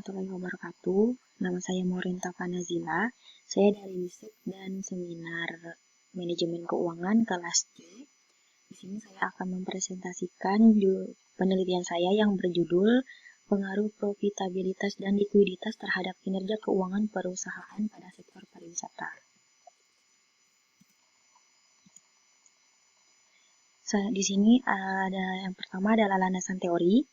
warahmatullahi wabarakatuh. Nama saya Morinta Panazila. Saya dari Ristek dan Seminar Manajemen Keuangan kelas C. Di sini saya akan mempresentasikan penelitian saya yang berjudul Pengaruh Profitabilitas dan Likuiditas terhadap Kinerja Keuangan Perusahaan pada Sektor Pariwisata. Di sini ada yang pertama adalah landasan teori.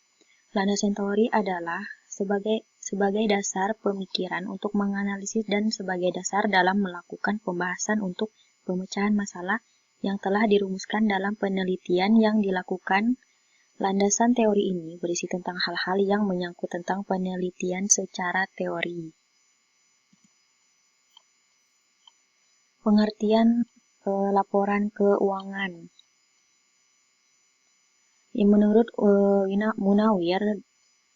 Landasan teori adalah sebagai dasar pemikiran untuk menganalisis dan sebagai dasar dalam melakukan pembahasan untuk pemecahan masalah yang telah dirumuskan dalam penelitian yang dilakukan. Landasan teori ini berisi tentang hal-hal yang menyangkut tentang penelitian secara teori. Pengertian laporan keuangan. Menurut Munawir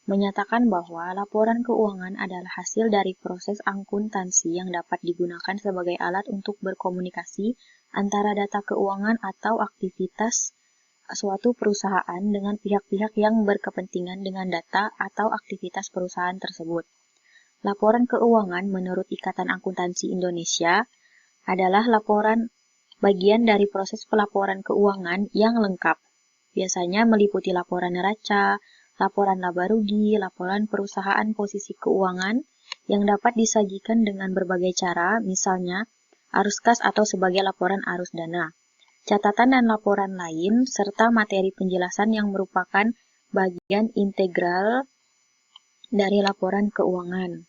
menyatakan bahwa laporan keuangan adalah hasil dari proses akuntansi yang dapat digunakan sebagai alat untuk berkomunikasi antara data keuangan atau aktivitas suatu perusahaan dengan pihak-pihak yang berkepentingan dengan data atau aktivitas perusahaan tersebut. Laporan keuangan menurut Ikatan Akuntansi Indonesia adalah bagian dari proses pelaporan keuangan yang lengkap. Biasanya meliputi laporan neraca, laporan laba rugi, laporan perusahaan posisi keuangan yang dapat disajikan dengan berbagai cara, misalnya arus kas atau sebagai laporan arus dana, catatan dan laporan lain, serta materi penjelasan yang merupakan bagian integral dari laporan keuangan.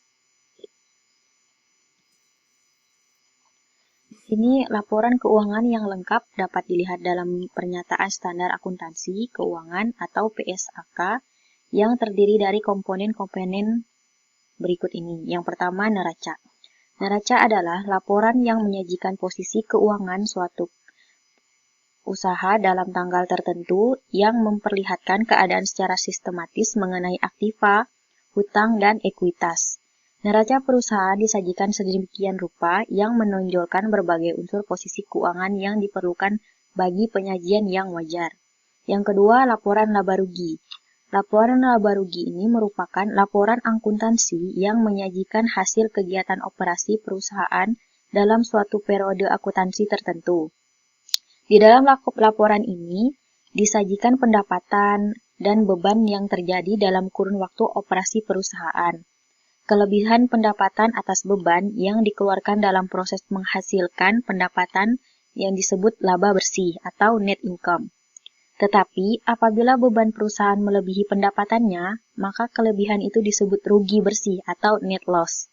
Di sini laporan keuangan yang lengkap dapat dilihat dalam Pernyataan Standar Akuntansi Keuangan atau PSAK yang terdiri dari komponen-komponen berikut ini. Yang pertama, neraca. Neraca adalah laporan yang menyajikan posisi keuangan suatu usaha dalam tanggal tertentu yang memperlihatkan keadaan secara sistematis mengenai aktiva, hutang, dan ekuitas. Neraca perusahaan disajikan sedemikian rupa yang menonjolkan berbagai unsur posisi keuangan yang diperlukan bagi penyajian yang wajar. Yang kedua, laporan laba rugi. Laporan laba rugi ini merupakan laporan akuntansi yang menyajikan hasil kegiatan operasi perusahaan dalam suatu periode akuntansi tertentu. Di dalam laporan ini disajikan pendapatan dan beban yang terjadi dalam kurun waktu operasi perusahaan. Kelebihan pendapatan atas beban yang dikeluarkan dalam proses menghasilkan pendapatan yang disebut laba bersih atau net income. Tetapi apabila beban perusahaan melebihi pendapatannya, maka kelebihan itu disebut rugi bersih atau net loss.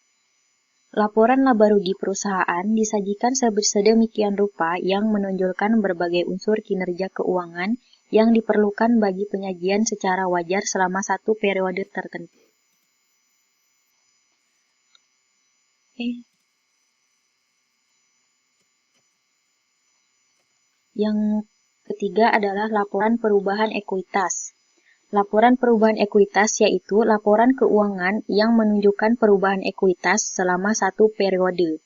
Laporan laba rugi perusahaan disajikan sedemikian rupa yang menonjolkan berbagai unsur kinerja keuangan yang diperlukan bagi penyajian secara wajar selama satu periode tertentu. Yang ketiga adalah laporan perubahan ekuitas. Laporan perubahan ekuitas yaitu laporan keuangan yang menunjukkan perubahan ekuitas selama satu periode.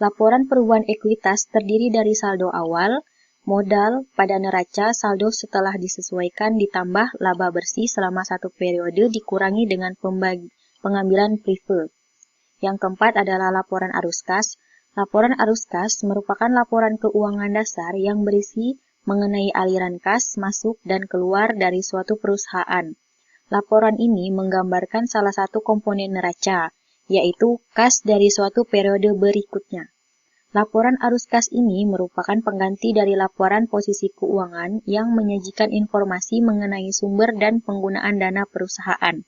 Laporan perubahan ekuitas terdiri dari saldo awal, modal pada neraca, saldo setelah disesuaikan ditambah laba bersih selama satu periode dikurangi dengan pengambilan preferred. Yang keempat adalah laporan arus kas. Laporan arus kas merupakan laporan keuangan dasar yang berisi mengenai aliran kas masuk dan keluar dari suatu perusahaan. Laporan ini menggambarkan salah satu komponen neraca, yaitu kas dari suatu periode berikutnya. Laporan arus kas ini merupakan pengganti dari laporan posisi keuangan yang menyajikan informasi mengenai sumber dan penggunaan dana perusahaan.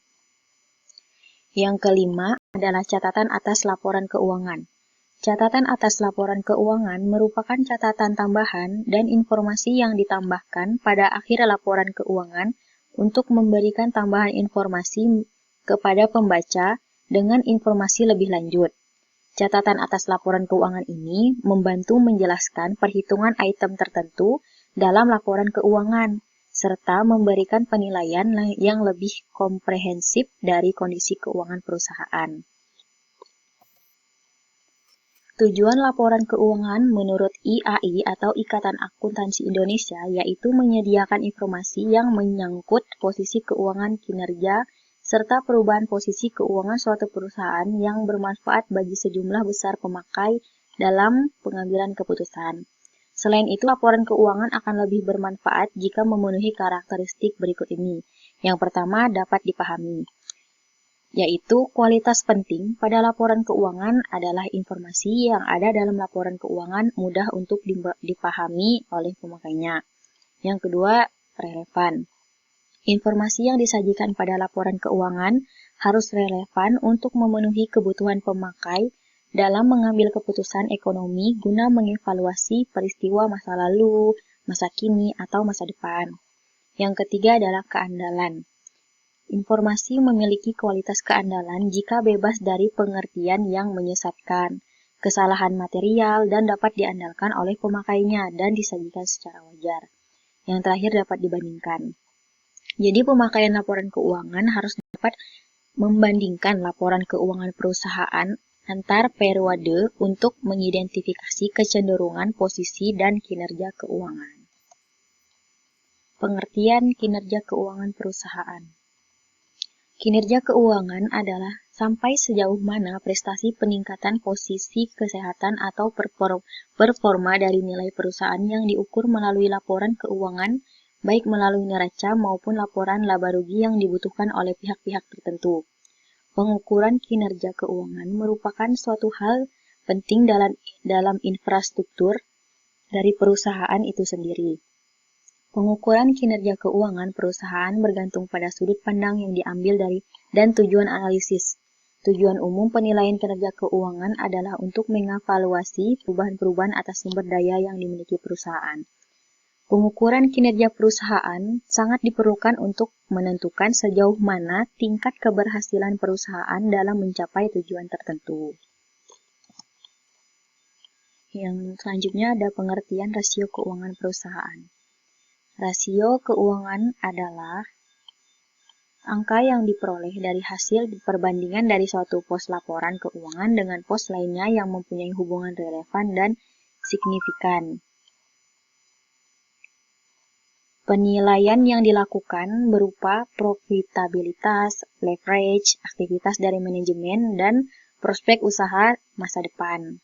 Yang kelima adalah catatan atas laporan keuangan. Catatan atas laporan keuangan merupakan catatan tambahan dan informasi yang ditambahkan pada akhir laporan keuangan untuk memberikan tambahan informasi kepada pembaca dengan informasi lebih lanjut. Catatan atas laporan keuangan ini membantu menjelaskan perhitungan item tertentu dalam laporan keuangan, serta memberikan penilaian yang lebih komprehensif dari kondisi keuangan perusahaan. Tujuan laporan keuangan menurut IAI atau Ikatan Akuntansi Indonesia yaitu menyediakan informasi yang menyangkut posisi keuangan kinerja serta perubahan posisi keuangan suatu perusahaan yang bermanfaat bagi sejumlah besar pemakai dalam pengambilan keputusan. Selain itu, laporan keuangan akan lebih bermanfaat jika memenuhi karakteristik berikut ini. Yang pertama, dapat dipahami, yaitu kualitas penting pada laporan keuangan adalah informasi yang ada dalam laporan keuangan mudah untuk dipahami oleh pemakainya. Yang kedua, relevan. Informasi yang disajikan pada laporan keuangan harus relevan untuk memenuhi kebutuhan pemakai dalam mengambil keputusan ekonomi guna mengevaluasi peristiwa masa lalu, masa kini, atau masa depan. Yang ketiga adalah keandalan. Informasi memiliki kualitas keandalan jika bebas dari pengertian yang menyesatkan, kesalahan material, dan dapat diandalkan oleh pemakainya dan disajikan secara wajar. Yang terakhir dapat dibandingkan. Jadi pemakaian laporan keuangan harus dapat membandingkan laporan keuangan perusahaan antar periode untuk mengidentifikasi kecenderungan posisi dan kinerja keuangan. Pengertian kinerja keuangan perusahaan. Kinerja keuangan adalah sampai sejauh mana prestasi peningkatan posisi kesehatan atau performa dari nilai perusahaan yang diukur melalui laporan keuangan, baik melalui neraca maupun laporan laba rugi yang dibutuhkan oleh pihak-pihak tertentu. Pengukuran kinerja keuangan merupakan suatu hal penting dalam infrastruktur dari perusahaan itu sendiri. Pengukuran kinerja keuangan perusahaan bergantung pada sudut pandang yang diambil dan tujuan analisis. Tujuan umum penilaian kinerja keuangan adalah untuk mengevaluasi perubahan-perubahan atas sumber daya yang dimiliki perusahaan. Pengukuran kinerja perusahaan sangat diperlukan untuk menentukan sejauh mana tingkat keberhasilan perusahaan dalam mencapai tujuan tertentu. Yang selanjutnya ada pengertian rasio keuangan perusahaan. Rasio keuangan adalah angka yang diperoleh dari hasil perbandingan dari suatu pos laporan keuangan dengan pos lainnya yang mempunyai hubungan relevan dan signifikan. Penilaian yang dilakukan berupa profitabilitas, leverage, aktivitas dari manajemen, dan prospek usaha masa depan.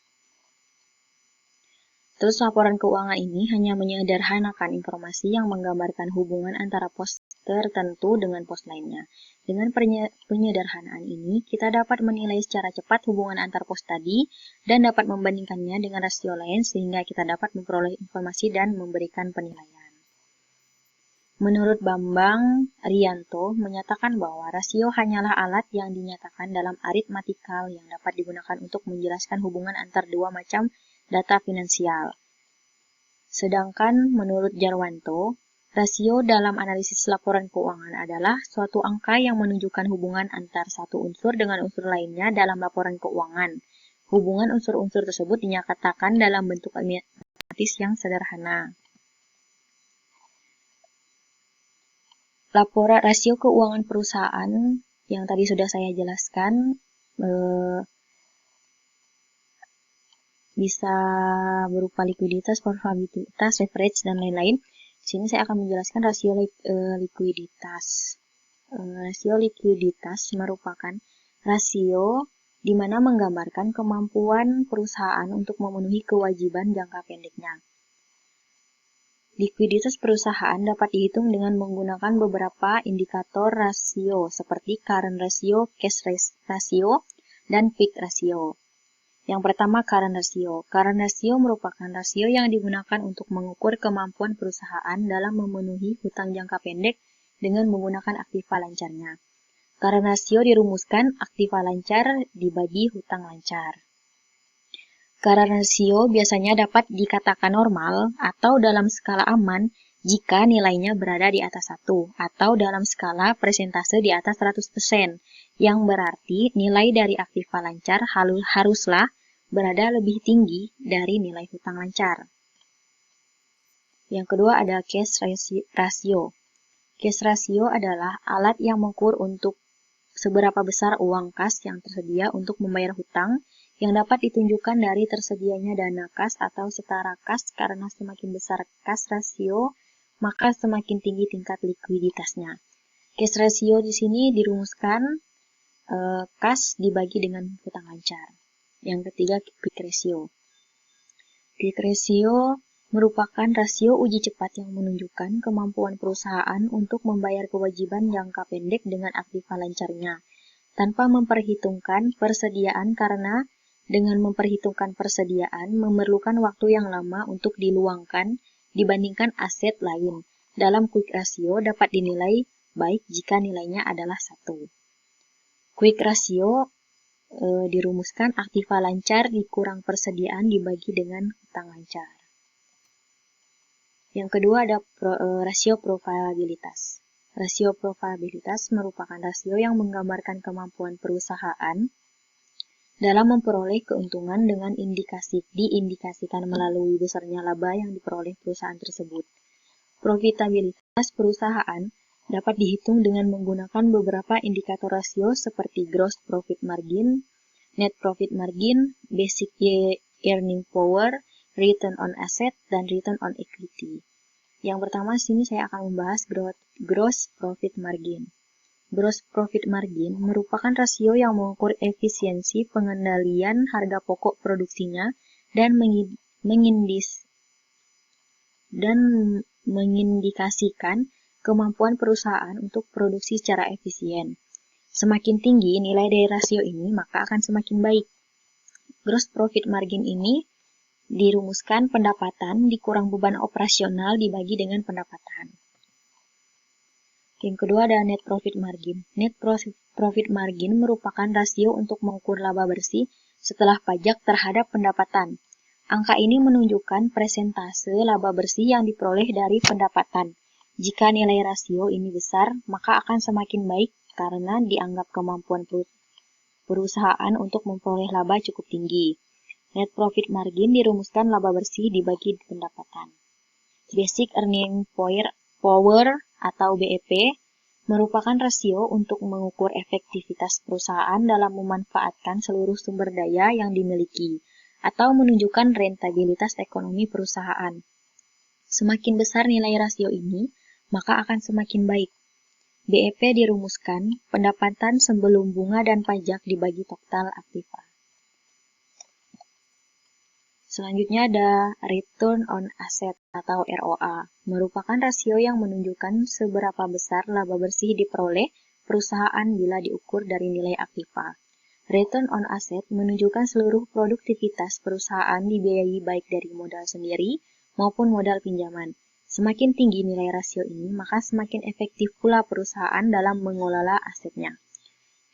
Terus laporan keuangan ini hanya menyederhanakan informasi yang menggambarkan hubungan antara pos tertentu dengan pos lainnya. Dengan penyederhanaan ini, kita dapat menilai secara cepat hubungan antar pos tadi dan dapat membandingkannya dengan rasio lain sehingga kita dapat memperoleh informasi dan memberikan penilaian. Menurut Bambang Rianto menyatakan bahwa rasio hanyalah alat yang dinyatakan dalam aritmatikal yang dapat digunakan untuk menjelaskan hubungan antar dua macam data finansial. Sedangkan menurut Jarwanto, rasio dalam analisis laporan keuangan adalah suatu angka yang menunjukkan hubungan antar satu unsur dengan unsur lainnya dalam laporan keuangan. Hubungan unsur-unsur tersebut dinyatakan dalam bentuk matematis yang sederhana. Laporan rasio keuangan perusahaan yang tadi sudah saya jelaskan bisa berupa likuiditas, probabilitas, leverage, dan lain-lain. Di sini saya akan menjelaskan rasio likuiditas. Rasio likuiditas merupakan rasio di mana menggambarkan kemampuan perusahaan untuk memenuhi kewajiban jangka pendeknya. Likuiditas perusahaan dapat dihitung dengan menggunakan beberapa indikator rasio seperti current ratio, cash ratio, dan quick ratio. Yang pertama, current ratio. Current ratio merupakan rasio yang digunakan untuk mengukur kemampuan perusahaan dalam memenuhi hutang jangka pendek dengan menggunakan aktiva lancarnya. Current ratio dirumuskan aktiva lancar dibagi hutang lancar. Current ratio biasanya dapat dikatakan normal atau dalam skala aman jika nilainya berada di atas 1 atau dalam skala persentase di atas 100%, yang berarti nilai dari aktiva lancar haruslah berada lebih tinggi dari nilai hutang lancar. Yang kedua ada cash ratio. Cash ratio adalah alat yang mengukur untuk seberapa besar uang kas yang tersedia untuk membayar hutang yang dapat ditunjukkan dari tersedianya dana kas atau setara kas karena semakin besar cash ratio, maka semakin tinggi tingkat likuiditasnya. Cash ratio di sini dirumuskan kas dibagi dengan hutang lancar. Yang ketiga, quick ratio. Quick ratio merupakan rasio uji cepat yang menunjukkan kemampuan perusahaan untuk membayar kewajiban jangka pendek dengan aktiva lancarnya, tanpa memperhitungkan persediaan karena dengan memperhitungkan persediaan memerlukan waktu yang lama untuk diluangkan dibandingkan aset lain. Dalam quick ratio dapat dinilai baik jika nilainya adalah 1. Quick ratio dirumuskan aktiva lancar dikurang persediaan dibagi dengan hutang lancar. Yang kedua ada rasio probabilitas. Rasio probabilitas merupakan rasio yang menggambarkan kemampuan perusahaan dalam memperoleh keuntungan dengan diindikasikan melalui besarnya laba yang diperoleh perusahaan tersebut. Profitabilitas perusahaan dapat dihitung dengan menggunakan beberapa indikator rasio seperti gross profit margin, net profit margin, basic earning power, return on asset, dan return on equity. Yang pertama, sini saya akan membahas gross profit margin. Gross profit margin merupakan rasio yang mengukur efisiensi pengendalian harga pokok produksinya dan mengindikasikan kemampuan perusahaan untuk produksi secara efisien. Semakin tinggi nilai dari rasio ini, maka akan semakin baik. Gross profit margin ini dirumuskan pendapatan dikurang beban operasional dibagi dengan pendapatan. Yang kedua ada net profit margin. Net profit margin merupakan rasio untuk mengukur laba bersih setelah pajak terhadap pendapatan. Angka ini menunjukkan persentase laba bersih yang diperoleh dari pendapatan. Jika nilai rasio ini besar, maka akan semakin baik karena dianggap kemampuan perusahaan untuk memperoleh laba cukup tinggi. Net profit margin dirumuskan laba bersih dibagi pendapatan. Basic earning power atau BEP merupakan rasio untuk mengukur efektivitas perusahaan dalam memanfaatkan seluruh sumber daya yang dimiliki atau menunjukkan rentabilitas ekonomi perusahaan. Semakin besar nilai rasio ini, maka akan semakin baik. BEP dirumuskan pendapatan sebelum bunga dan pajak dibagi total aktiva. Selanjutnya ada return on asset atau ROA, merupakan rasio yang menunjukkan seberapa besar laba bersih diperoleh perusahaan bila diukur dari nilai aktiva. Return on asset menunjukkan seluruh produktivitas perusahaan dibiayai baik dari modal sendiri maupun modal pinjaman. Semakin tinggi nilai rasio ini, maka semakin efektif pula perusahaan dalam mengelola asetnya.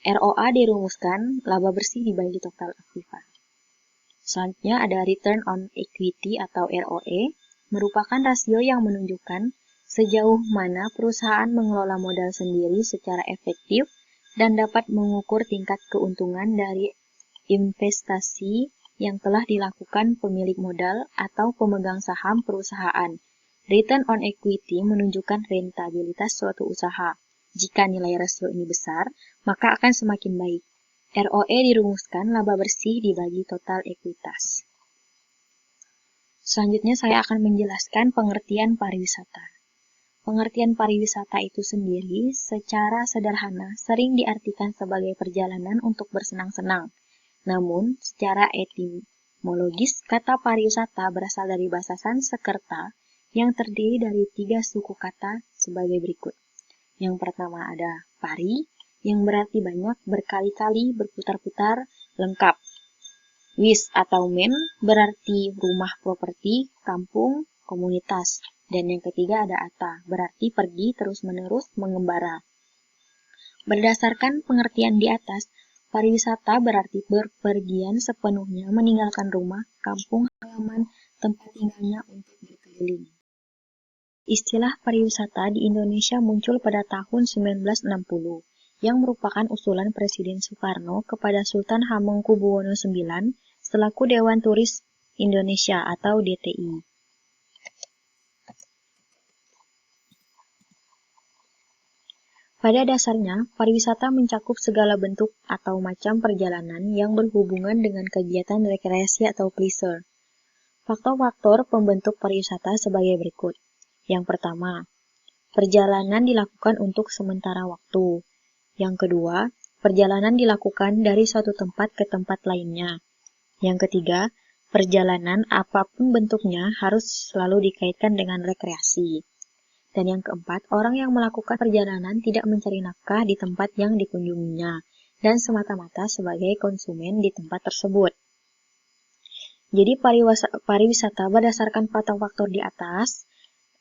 ROA dirumuskan laba bersih dibagi total aktiva. Selanjutnya ada return on equity atau ROE, merupakan rasio yang menunjukkan sejauh mana perusahaan mengelola modal sendiri secara efektif dan dapat mengukur tingkat keuntungan dari investasi yang telah dilakukan pemilik modal atau pemegang saham perusahaan. Return on equity menunjukkan rentabilitas suatu usaha. Jika nilai rasio ini besar, maka akan semakin baik. ROE dirumuskan laba bersih dibagi total ekuitas. Selanjutnya saya akan menjelaskan pengertian pariwisata. Pengertian pariwisata itu sendiri secara sederhana sering diartikan sebagai perjalanan untuk bersenang-senang. Namun, secara etimologis, kata pariwisata berasal dari bahasa Sanskerta yang terdiri dari 3 suku kata sebagai berikut. Yang pertama ada pari, yang berarti banyak, berkali-kali, berputar-putar, lengkap. Wis atau men berarti rumah, properti, kampung, komunitas. Dan yang ketiga ada ata, berarti pergi terus-menerus mengembara. Berdasarkan pengertian di atas, pariwisata berarti berpergian sepenuhnya meninggalkan rumah, kampung halaman, tempat tinggalnya untuk berkeliling. Istilah pariwisata di Indonesia muncul pada tahun 1960. Yang merupakan usulan Presiden Soekarno kepada Sultan Hamengkubuwono IX selaku Dewan Turis Indonesia atau DTI. Pada dasarnya, pariwisata mencakup segala bentuk atau macam perjalanan yang berhubungan dengan kegiatan rekreasi atau pleasure. Faktor-faktor pembentuk pariwisata sebagai berikut. Yang pertama, perjalanan dilakukan untuk sementara waktu. Yang kedua, perjalanan dilakukan dari suatu tempat ke tempat lainnya. Yang ketiga, perjalanan apapun bentuknya harus selalu dikaitkan dengan rekreasi. Dan yang keempat, orang yang melakukan perjalanan tidak mencari nafkah di tempat yang dikunjunginya, dan semata-mata sebagai konsumen di tempat tersebut. Jadi pariwisata berdasarkan faktor-faktor di atas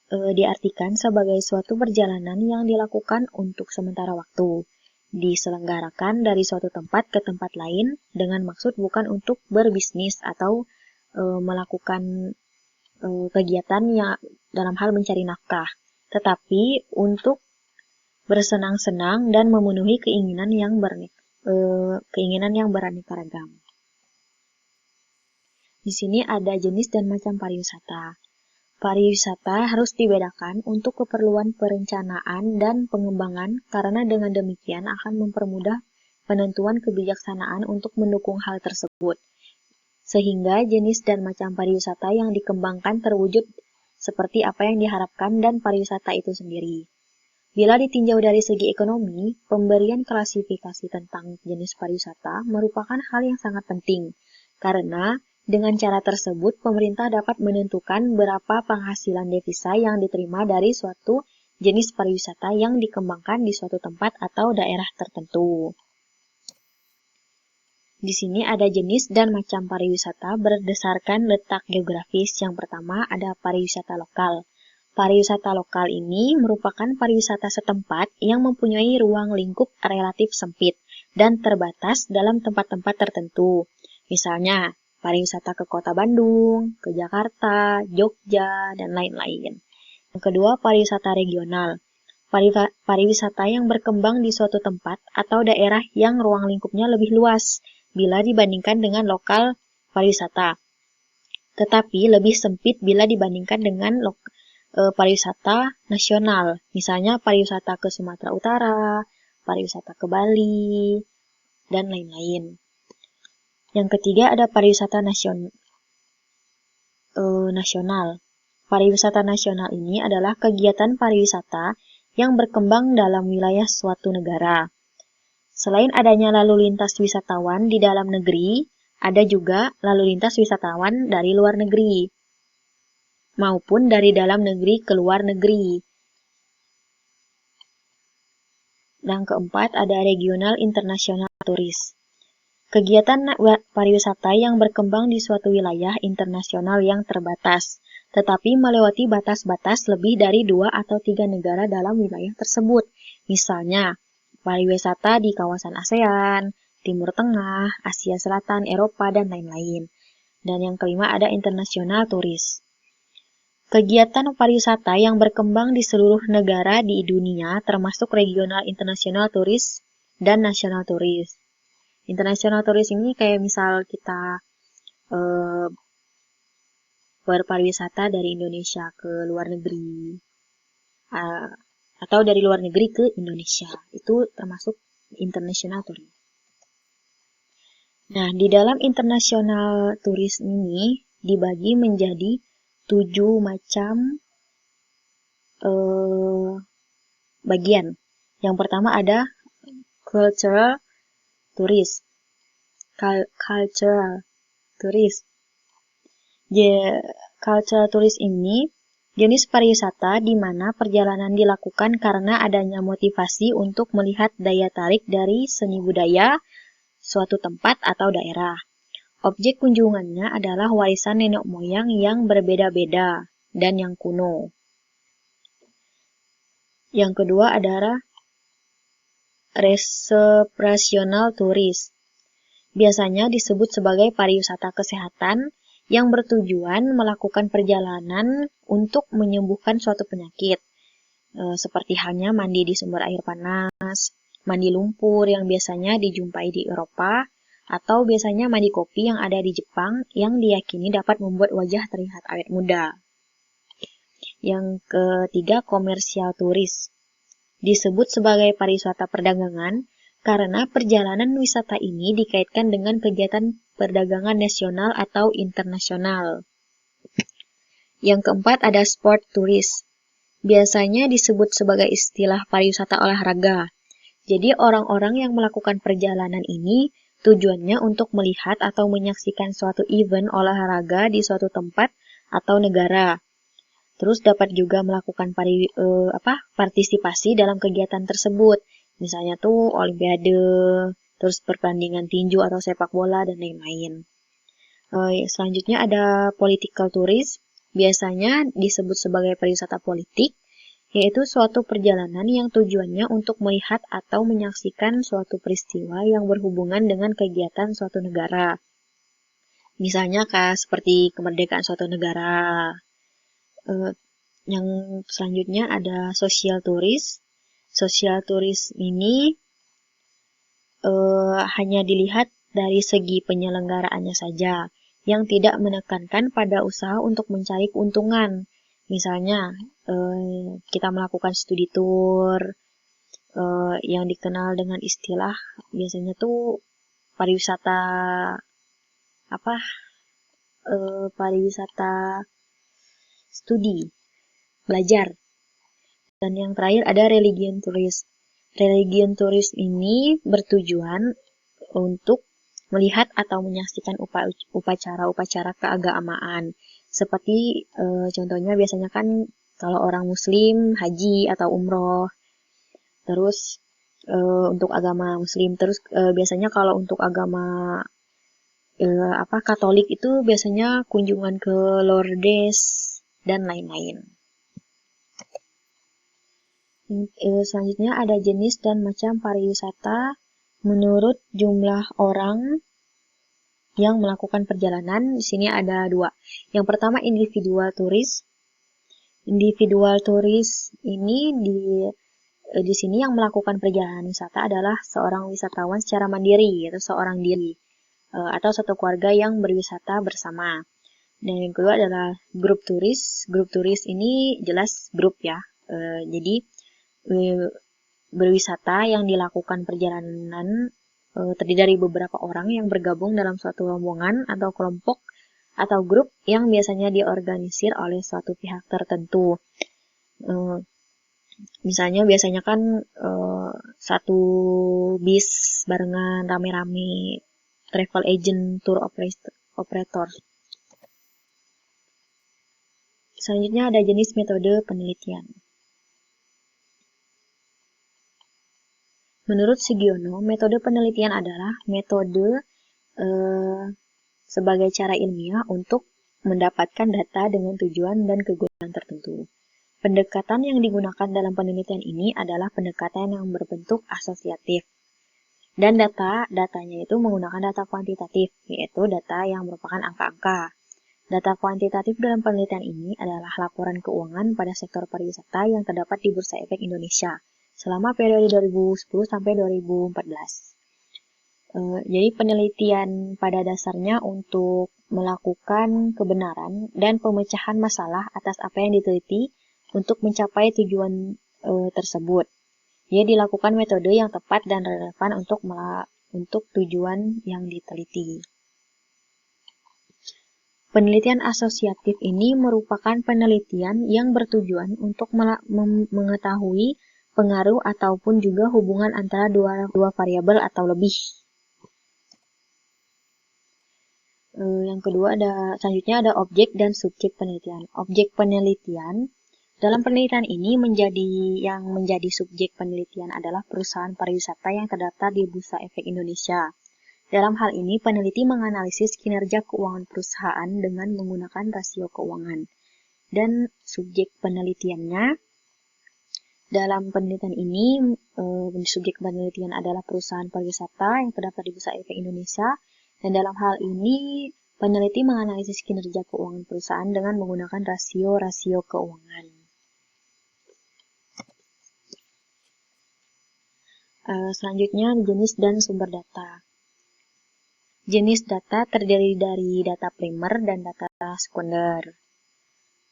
diartikan sebagai suatu perjalanan yang dilakukan untuk sementara waktu, diselenggarakan dari suatu tempat ke tempat lain dengan maksud bukan untuk berbisnis atau melakukan kegiatan yang dalam hal mencari nafkah, tetapi untuk bersenang-senang dan memenuhi keinginan yang beraneka ragam. Di sini ada jenis dan macam pariwisata. Pariwisata harus dibedakan untuk keperluan perencanaan dan pengembangan karena dengan demikian akan mempermudah penentuan kebijaksanaan untuk mendukung hal tersebut. Sehingga jenis dan macam pariwisata yang dikembangkan terwujud seperti apa yang diharapkan dan pariwisata itu sendiri. Bila ditinjau dari segi ekonomi, pemberian klasifikasi tentang jenis pariwisata merupakan hal yang sangat penting, karena dengan cara tersebut pemerintah dapat menentukan berapa penghasilan devisa yang diterima dari suatu jenis pariwisata yang dikembangkan di suatu tempat atau daerah tertentu. Di sini ada jenis dan macam pariwisata berdasarkan letak geografis. Yang pertama ada pariwisata lokal. Pariwisata lokal ini merupakan pariwisata setempat yang mempunyai ruang lingkup relatif sempit dan terbatas dalam tempat-tempat tertentu. Misalnya, pariwisata ke kota Bandung, ke Jakarta, Jogja, dan lain-lain. Yang kedua, pariwisata regional. Pariwisata yang berkembang di suatu tempat atau daerah yang ruang lingkupnya lebih luas bila dibandingkan dengan lokal pariwisata, tetapi lebih sempit bila dibandingkan dengan pariwisata nasional, misalnya pariwisata ke Sumatera Utara, pariwisata ke Bali, dan lain-lain. Yang ketiga ada pariwisata nasional. Pariwisata nasional ini adalah kegiatan pariwisata yang berkembang dalam wilayah suatu negara. Selain adanya lalu lintas wisatawan di dalam negeri, ada juga lalu lintas wisatawan dari luar negeri, maupun dari dalam negeri ke luar negeri. Dan keempat, ada regional internasional turis. Kegiatan pariwisata yang berkembang di suatu wilayah internasional yang terbatas, tetapi melewati batas-batas lebih dari 2 atau 3 negara dalam wilayah tersebut. Misalnya, pariwisata di kawasan ASEAN, Timur Tengah, Asia Selatan, Eropa, dan lain-lain. Dan yang kelima ada internasional turis. Kegiatan pariwisata yang berkembang di seluruh negara di dunia termasuk regional internasional turis dan nasional turis. Internasional turis ini kayak misal kita berpariwisata dari Indonesia ke luar negeri, atau dari luar negeri ke Indonesia, itu termasuk international tourism. Nah, di dalam international tourism ini dibagi menjadi 7 macam bagian. Yang pertama ada cultural tourism. Cultural tourism ini jenis pariwisata di mana perjalanan dilakukan karena adanya motivasi untuk melihat daya tarik dari seni budaya suatu tempat atau daerah. Objek kunjungannya adalah warisan nenek moyang yang berbeda-beda dan yang kuno. Yang kedua adalah recreational tourism. Biasanya disebut sebagai pariwisata kesehatan yang bertujuan melakukan perjalanan untuk menyembuhkan suatu penyakit, seperti halnya mandi di sumber air panas, mandi lumpur yang biasanya dijumpai di Eropa, atau biasanya mandi kopi yang ada di Jepang yang diyakini dapat membuat wajah terlihat awet muda. Yang ketiga, komersial turis. Disebut sebagai pariwisata perdagangan karena perjalanan wisata ini dikaitkan dengan kegiatan perdagangan nasional atau internasional. Yang keempat ada sport turis. biasanya disebut sebagai istilah pariwisata olahraga. Jadi orang-orang yang melakukan perjalanan ini tujuannya untuk melihat atau menyaksikan suatu event olahraga di suatu tempat atau negara. Terus dapat juga melakukan partisipasi dalam kegiatan tersebut. Misalnya tuh olimpiade, terus pertandingan tinju atau sepak bola, dan lain-lain. Selanjutnya ada political tourist, biasanya disebut sebagai pariwisata politik, yaitu suatu perjalanan yang tujuannya untuk melihat atau menyaksikan suatu peristiwa yang berhubungan dengan kegiatan suatu negara. Misalnya seperti kemerdekaan suatu negara. Yang selanjutnya ada social tourist. Social tourist ini hanya dilihat dari segi penyelenggaraannya saja, yang tidak menekankan pada usaha untuk mencari keuntungan. Misalnya, kita melakukan studi tour, yang dikenal dengan istilah biasanya tuh pariwisata pariwisata studi, belajar. Dan yang terakhir ada religion tourist. Religion tourist ini bertujuan untuk melihat atau menyaksikan upacara-upacara keagamaan. Seperti contohnya biasanya kan kalau orang muslim haji atau umroh. Terus untuk agama muslim, terus biasanya kalau untuk agama Katolik itu biasanya kunjungan ke Lourdes dan lain-lain. Selanjutnya ada jenis dan macam pariwisata menurut jumlah orang yang melakukan perjalanan. Di sini ada 2. Yang pertama individual tourist. Individual tourist ini di sini yang melakukan perjalanan wisata adalah seorang wisatawan secara mandiri, yaitu seorang diri, atau satu keluarga yang berwisata bersama. Dan yang kedua adalah grup turis. Grup turis ini jelas grup ya. Jadi berwisata yang dilakukan perjalanan terdiri dari beberapa orang yang bergabung dalam suatu rombongan atau kelompok atau grup yang biasanya diorganisir oleh suatu pihak tertentu. Misalnya biasanya kan satu bis barengan rame-rame, travel agent, tour operator. Selanjutnya ada jenis metode penelitian. Menurut Sugiono, metode penelitian adalah metode sebagai cara ilmiah untuk mendapatkan data dengan tujuan dan kegunaan tertentu. Pendekatan yang digunakan dalam penelitian ini adalah pendekatan yang berbentuk asosiatif. Dan datanya itu menggunakan data kuantitatif, yaitu data yang merupakan angka-angka. Data kuantitatif dalam penelitian ini adalah laporan keuangan pada sektor pariwisata yang terdapat di Bursa Efek Indonesia selama periode 2010 sampai 2014. Jadi penelitian pada dasarnya untuk melakukan kebenaran dan pemecahan masalah atas apa yang diteliti untuk mencapai tujuan tersebut. Dia dilakukan metode yang tepat dan relevan untuk tujuan yang diteliti. Penelitian asosiatif ini merupakan penelitian yang bertujuan untuk mengetahui pengaruh ataupun juga hubungan antara dua variabel atau lebih. Yang kedua selanjutnya ada objek dan subjek penelitian. Objek penelitian dalam penelitian ini menjadi subjek penelitian adalah perusahaan pariwisata yang terdaftar di Bursa Efek Indonesia. Dalam hal ini, peneliti menganalisis kinerja keuangan perusahaan dengan menggunakan rasio keuangan. Dan subjek penelitiannya dalam penelitian ini, subjek penelitian adalah perusahaan pariwisata yang terdaftar di Bursa Efek Indonesia. Dan dalam hal ini, peneliti menganalisis kinerja keuangan perusahaan dengan menggunakan rasio-rasio keuangan. Selanjutnya, jenis dan sumber data. Jenis data terdiri dari data primer dan data sekunder.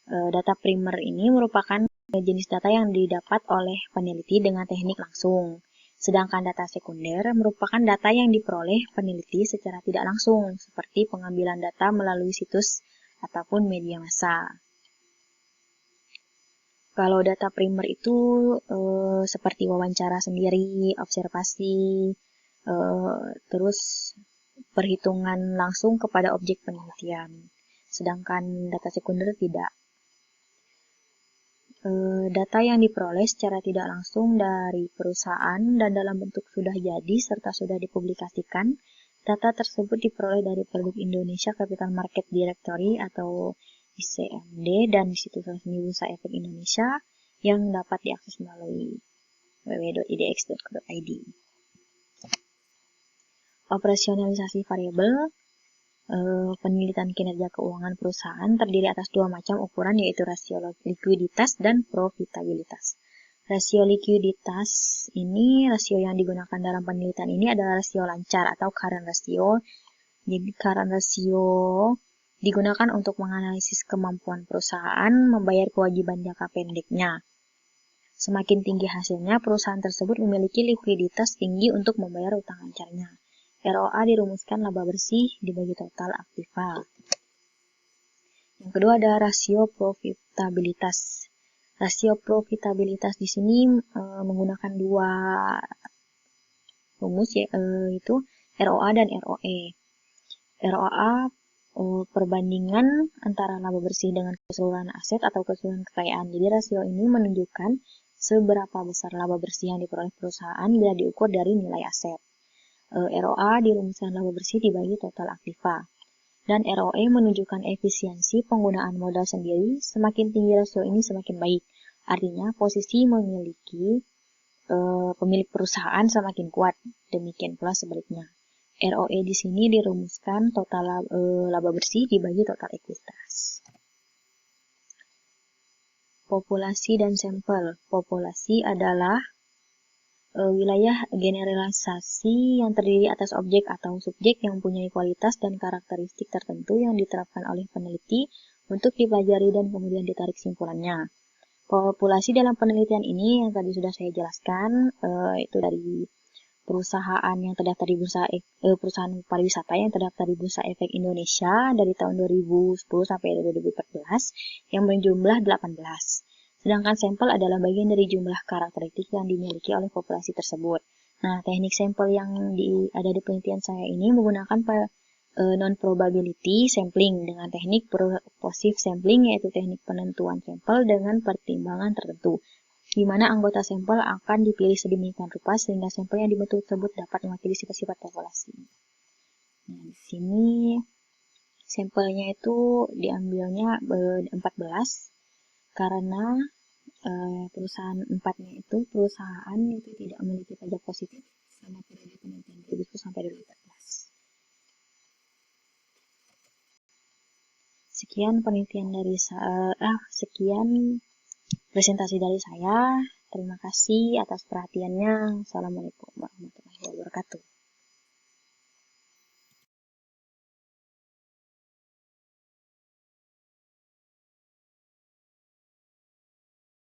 Data primer ini merupakan jenis data yang didapat oleh peneliti dengan teknik langsung. Sedangkan data sekunder merupakan data yang diperoleh peneliti secara tidak langsung, seperti pengambilan data melalui situs ataupun media massa. Kalau data primer itu seperti wawancara sendiri, observasi, terus perhitungan langsung kepada objek penelitian. Sedangkan data sekunder tidak. Data yang diperoleh secara tidak langsung dari perusahaan dan dalam bentuk sudah jadi serta sudah dipublikasikan. Data tersebut diperoleh dari Produk Indonesia Capital Market Directory atau ICMD dan situs resmi Bursa Efek Indonesia yang dapat diakses melalui www.idx.co.id. Operasionalisasi variabel penelitian kinerja keuangan perusahaan terdiri atas dua macam ukuran, yaitu rasio likuiditas dan profitabilitas. Rasio likuiditas ini, rasio yang digunakan dalam penelitian ini adalah rasio lancar atau current ratio. Jadi current ratio digunakan untuk menganalisis kemampuan perusahaan membayar kewajiban jangka pendeknya. Semakin tinggi hasilnya, perusahaan tersebut memiliki likuiditas tinggi untuk membayar utang lancarnya. ROA dirumuskan laba bersih dibagi total aktiva. Yang kedua ada rasio profitabilitas. Rasio profitabilitas di sini menggunakan dua rumus, yaitu ROA dan ROE. ROA perbandingan antara laba bersih dengan keseluruhan aset atau keseluruhan kekayaan. Jadi rasio ini menunjukkan seberapa besar laba bersih yang diperoleh perusahaan bila diukur dari nilai aset. ROA dirumuskan laba bersih dibagi total aktiva. Dan ROE menunjukkan efisiensi penggunaan modal sendiri. Semakin tinggi rasio ini semakin baik. Artinya posisi pemilik perusahaan semakin kuat. Demikian pula sebaliknya. ROE di sini dirumuskan total laba bersih dibagi total ekuitas. Populasi dan sampel. Populasi adalah wilayah generalisasi yang terdiri atas objek atau subjek yang mempunyai kualitas dan karakteristik tertentu yang diterapkan oleh peneliti untuk dipelajari dan kemudian ditarik simpulannya. Populasi dalam penelitian ini yang tadi sudah saya jelaskan, itu dari perusahaan yang terdaftar di perusahaan pariwisata yang terdaftar di Bursa Efek Indonesia dari tahun 2010 sampai 2014 yang berjumlah 18. Sedangkan sampel adalah bagian dari jumlah karakteristik yang dimiliki oleh populasi tersebut. Nah, teknik sampel yang ada di penelitian saya ini menggunakan non-probability sampling dengan teknik purposive sampling, yaitu teknik penentuan sampel dengan pertimbangan tertentu, di mana anggota sampel akan dipilih sedemikian rupa sehingga sampel yang dibentuk tersebut dapat mewakili sifat-sifat populasi. Nah, di sini sampelnya itu diambilnya 14 karena perusahaan 4-nya itu perusahaan itu tidak memiliki pajak positif selama periode penelitian 2010 sampai 2014. Sekian penelitian dari sekian presentasi dari saya. Terima kasih atas perhatiannya. Assalamualaikum warahmatullahi wabarakatuh.